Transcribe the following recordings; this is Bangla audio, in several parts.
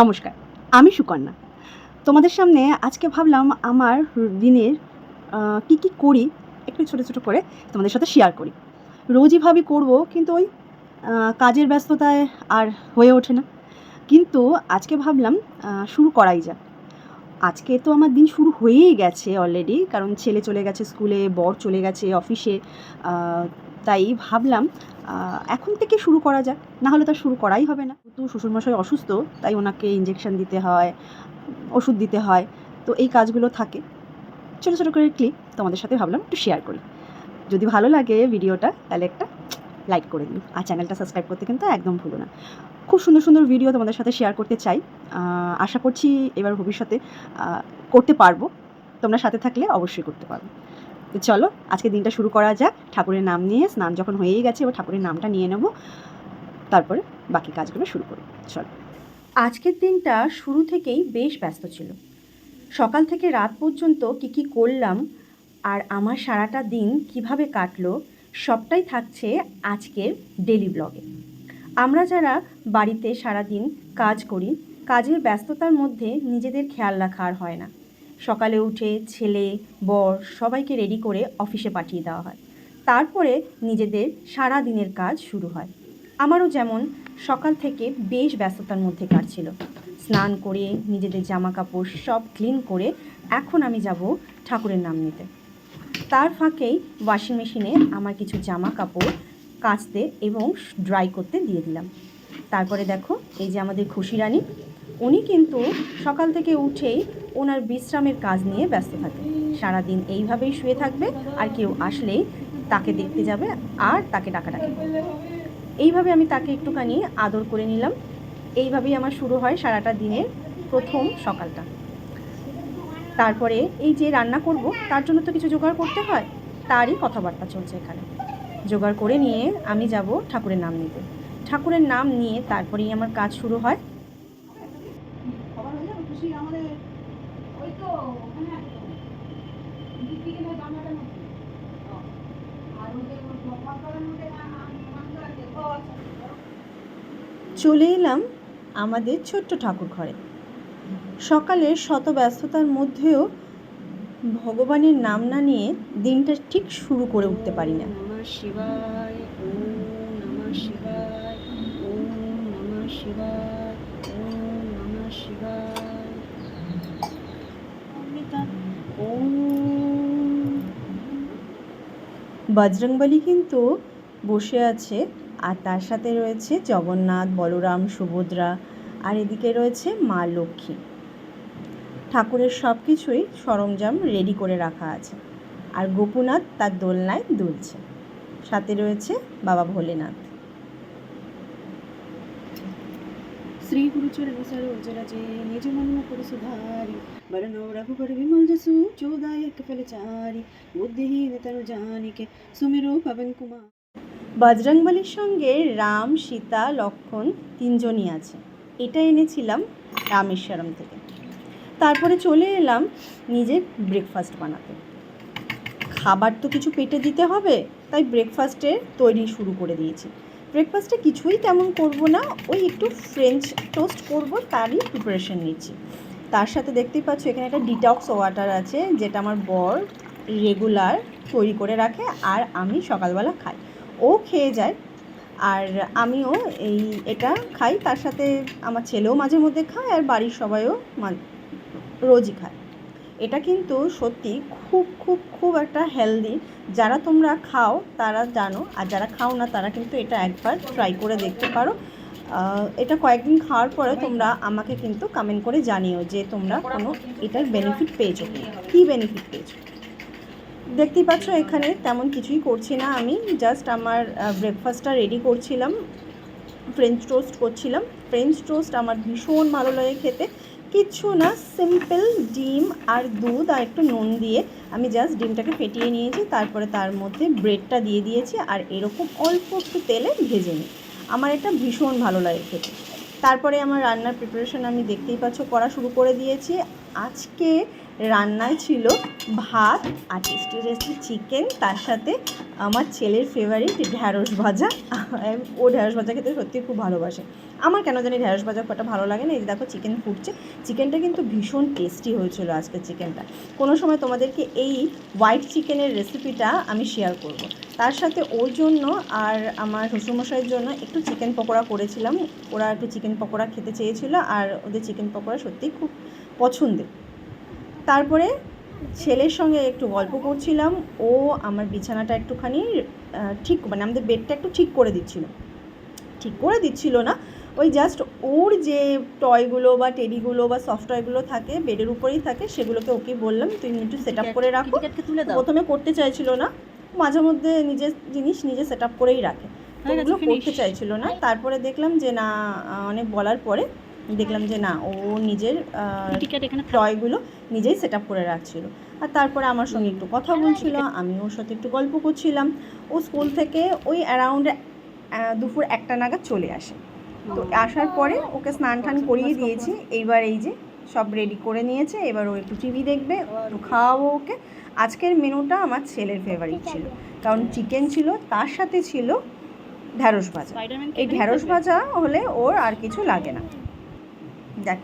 নমস্কার, আমি সুকন্যা। তোমাদের সামনে আজকে ভাবলাম আমার দিনের কী করি একটু ছোট, ছোট করে তোমাদের সাথে শেয়ার করি। রোজই ভাবি করব, কিন্তু ওই কাজের ব্যস্ততায় আর হয়ে ওঠে না। কিন্তু আজকে ভাবলাম শুরু করাই যাক। আজকে তো আমার দিন শুরু হয়েই গেছে অলরেডি, কারণ ছেলে চলে গেছে স্কুলে, বর চলে গেছে অফিসে। তাই ভাবলাম এখন থেকে শুরু করা যাক, না হলে তো আর শুরু করাই হবে না। তো শ্বশুরমশাই অসুস্থ, তাই ওনাকে ইঞ্জেকশন দিতে হয়, ওষুধ দিতে হয়, তো এই কাজগুলো থাকে। ছোটো ছোটো করে ক্লিপ তোমাদের সাথে ভাবলাম একটু শেয়ার করি। যদি ভালো লাগে ভিডিওটা তাহলে একটা লাইক করে দিও, আর চ্যানেলটা সাবস্ক্রাইব করতে কিন্তু একদম ভুলো না। খুব সুন্দর সুন্দর ভিডিও তোমাদের সাথে শেয়ার করতে চাই। আশা করছি এবার ভবিষ্যতে করতে পারবো। তোমরা সাথে থাকলে অবশ্যই করতে পারবো। তো চলো আজকে দিনটা শুরু করা যাক। ঠাকুরের নাম নিয়ে, স্নান যখন হয়েই গেছে এবার ঠাকুরের নামটা নিয়ে নেব, তারপরে বাকি কাজগুলো শুরু করি। চলো। আজকের দিনটা শুরু থেকেই বেশ ব্যস্ত ছিল। সকাল থেকে রাত পর্যন্ত কী করলাম আর আমার সারাটা দিন কিভাবে কাটলো সবটাই থাকছে আজকের ডেলি ব্লগে। আমরা যারা বাড়িতে সারাদিন কাজ করি, কাজের ব্যস্ততার মধ্যে নিজেদের খেয়াল রাখা আর হয় না। সকালে উঠে ছেলে, বর সবাইকে রেডি করে অফিসে পাঠিয়ে দেওয়া হয়। তারপরে নিজেদের সারা দিনের কাজ শুরু হয়। আমারও যেমন সকাল থেকে বেশ ব্যস্ততার মধ্যে কাটছিল। স্নান করে নিজেদের জামা কাপড় সব ক্লিন করে এখন আমি যাব ঠাকুরের নাম নিতে। তার ফাঁকেই ওয়াশিং মেশিনে আমার কিছু জামা কাপড় কাচতে এবং ড্রাই করতে দিয়ে দিলাম। তারপরে দেখো এই যে আমাদের খুশি রানী, উনি কিন্তু সকাল থেকে উঠেই ওনার বিশ্রামের কাজ নিয়ে ব্যস্ত থাকে। সারাদিন এইভাবেই শুয়ে থাকবে, আর কেউ আসলেই তাকে দেখতে যাবে আর তাকে ডাকাডাকি করবে। এইভাবে আমি তাকে একটুখানি আদর করে নিলাম। এইভাবেই আমার শুরু হয় সারাটা দিনের প্রথম সকালটা। তারপরে এই যে রান্না করব তার জন্য তো কিছু জোগাড় করতে হয়, তারই কথাবার্তা চলছে এখানে। জোগাড় করে নিয়ে আমি যাব ঠাকুরের নাম নিতে। ঠাকুরের নাম নিয়ে তারপরেই আমার কাজ শুরু হয়। চলে এলাম আমাদের ছোট্ট ঠাকুর ঘরে। সকালের শত ব্যস্ততার মধ্যেও ভগবানের নাম না নিয়ে দিনটা ঠিক শুরু করে উঠতে পারি না। নমঃ শিবায়, ওম নমঃ শিবায়, ওম নমঃ শিবায়, ওম নমঃ শিবায়, ওম। বজরংবলী কিন্তু বসে আছে, আর তার সাথে রয়েছে জগন্নাথ, বলরাম, সুভদ্রা, আর এদিকে রয়েছে মা লক্ষ্মী। ঠাকুরের সব কিছুই সরঞ্জাম রেডি করে রাখা আছে, আর গোপুনাথ তার দোলনায় দুলছে। সাথে রয়েছে বাবা ভোলেনাথ। শ্রী গুরুচরণ সরোজ রাজে নিজ মন মুকুর সুধারি, বরণ রঘুबर विमल जसु चोदायक फलचारी, बुद्धिहीन तनु जानिके सुमिरो पवन कुमार। বজরংবলীর সঙ্গে রাম, সীতা, লক্ষ্মণ তিনজনই আছে। এটা এনেছিলাম রামেশ্বরম থেকে। তারপরে চলে এলাম নিজের ব্রেকফাস্ট বানাতে। খাবার তো কিছু পেটে দিতে হবে, তাই ব্রেকফাস্টের তৈরি শুরু করে দিয়েছি। ব্রেকফাস্টে কিছুই তেমন করব না, ওই একটু ফ্রেঞ্চ টোস্ট করব, তারই প্রিপারেশন নিচ্ছি। তার সাথে দেখতেই পাচ্ছ এখানে একটা ডিটক্স ওয়াটার আছে, যেটা আমার বর রেগুলার তৈরি করে রাখে, আর আমি সকালবেলা খাই। ও খেয়ে যায় আর আমিও এটা খাই। তার সাথে আমার ছেলেও মাঝে মধ্যে খায়, আর বাড়ির সবাইও রোজই খায়। এটা কিন্তু সত্যি খুব খুব খুব একটা হেলদি। যারা তোমরা খাও তারা জানো, আর যারা খাও না তারা কিন্তু এটা একবার ট্রাই করে দেখতে পারো। এটা কয়েকদিন খাওয়ার পরে তোমরা আমাকে কিন্তু কমেন্ট করে জানিও যে তোমরা কোনো এটার বেনিফিট পেয়েছো কি, কী বেনিফিট পেয়েছো। দেখতেই পাচ্ছ এখানে তেমন কিছুই করছি না, আমি জাস্ট আমার ব্রেকফাস্টটা রেডি করছিলাম। ফ্রেঞ্চ টোস্ট করছিলাম। ফ্রেঞ্চ টোস্ট আমার ভীষণ ভালো লাগে খেতে। কিচ্ছু না, সিম্পল ডিম আর দুধ আর একটু নুন দিয়ে আমি জাস্ট ডিমটাকে ফেটিয়ে নিয়েছি, তারপরে তার মধ্যে ব্রেডটা দিয়ে দিয়েছি, আর এরকম অল্প একটু তেলে ভেজে নিই। আমার এটা ভীষণ ভালো লাগে খেতে। তারপরে আমার রান্নার প্রিপারেশন আমি দেখতেই পাচ্ছ করা শুরু করে দিয়েছি। আজকে রান্নায় ছিল ভাত আর টেস্টি টেস্টি চিকেন, তার সাথে আমার ছেলের ফেভারিট ঢ্যাঁড়স ভাজা। ও ঢ্যাঁড়স ভাজা খেতে সত্যি খুব ভালোবাসে। আমার কেন জানি ঢ্যাঁড়স ভাজা কটা ভালো লাগে না। এই দেখো চিকেন ফুটছে। চিকেনটা কিন্তু ভীষণ টেস্টি হয়েছিল আজকে চিকেনটা। কোনো সময় তোমাদেরকে এই হোয়াইট চিকেনের রেসিপিটা আমি শেয়ার করব। তার সাথে ওর জন্য আর আমার শ্বশুরমশাইয়ের জন্য একটু চিকেন পকোড়া করেছিলাম। ওরা একটু চিকেন পকোড়া খেতে চেয়েছিল, আর ওদের চিকেন পকোড়া সত্যিই খুব পছন্দের। তারপরে ছেলের সঙ্গে একটু গল্প করছিলাম। ও আমার বিছানাটা একটুখানি ঠিক, মানে আমাদের বেডটা একটু ঠিক করে দিচ্ছিল না, ওই জাস্ট ওর যে টয়গুলো বা টেডিগুলো বা সফট টয়গুলো থাকে বেডের উপরেই থাকে, সেগুলোকে ওকে বললাম তুই একটু সেট আপ করে রাখো। প্রথমে করতে চাইছিল না, মাঝে মধ্যে নিজের জিনিস নিজে সেট আপ করেই রাখে, ওগুলো করতে চাইছিল না। তারপরে দেখলাম যে না, অনেক বলার পরে দেখলাম যে না, ও নিজের টয়গুলো নিজেই সেট আপ করে রাখছিল। আর তারপরে আমার সঙ্গে একটু কথা বলছিল, আমি ওর সাথে একটু গল্প করছিলাম। ও স্কুল থেকে ওই অ্যারাউন্ড দুপুর 1টা নাগাদ চলে আসে। তো আসার পরে ওকে স্নান টান করিয়ে দিয়েছি। এইবার এই যে সব রেডি করে নিয়েছে, এবার ও একটু টিভি দেখবে, একটু খাওয়াবো ওকে। আজকের মেনুটা আমার ছেলের ফেভারিট ছিল, কারণ চিকেন ছিল, তার সাথে ছিল ঢ্যাঁড়স ভাজা। এই ঢ্যাঁড়স ভাজা হলে ওর আর কিছু লাগে না। দেখ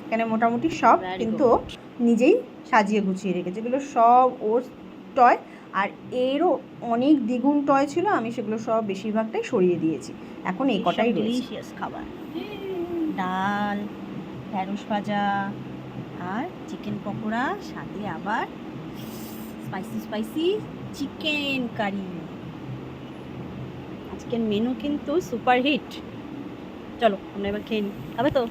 এখানে মোটামুটি সব কিন্তু নিজেই সাজিয়ে গুছিয়ে রেখেছে, এগুলো সব ওর টয়। আর এরও অনেক দ্বিগুণ টয় ছিল, আমি সেগুলো সব বেশিরভাগটাই সরিয়ে দিয়েছি। এখন এই কটাই ডিলিশিয়াস খাবার, ডাল, ঢ্যাঁড়স ভাজা আর চিকেন পকোড়া, সাথে আবার স্পাইসি চিকেন কারি। আজকের মেনু কিন্তু সুপার হিট। চলো আমরা এবার খেয়ে নিই। খাবে তো?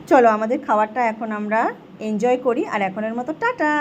চলো আমাদের খাবারটা এখন আমরা এনজয় করি। আর এখনের মতো টাটা।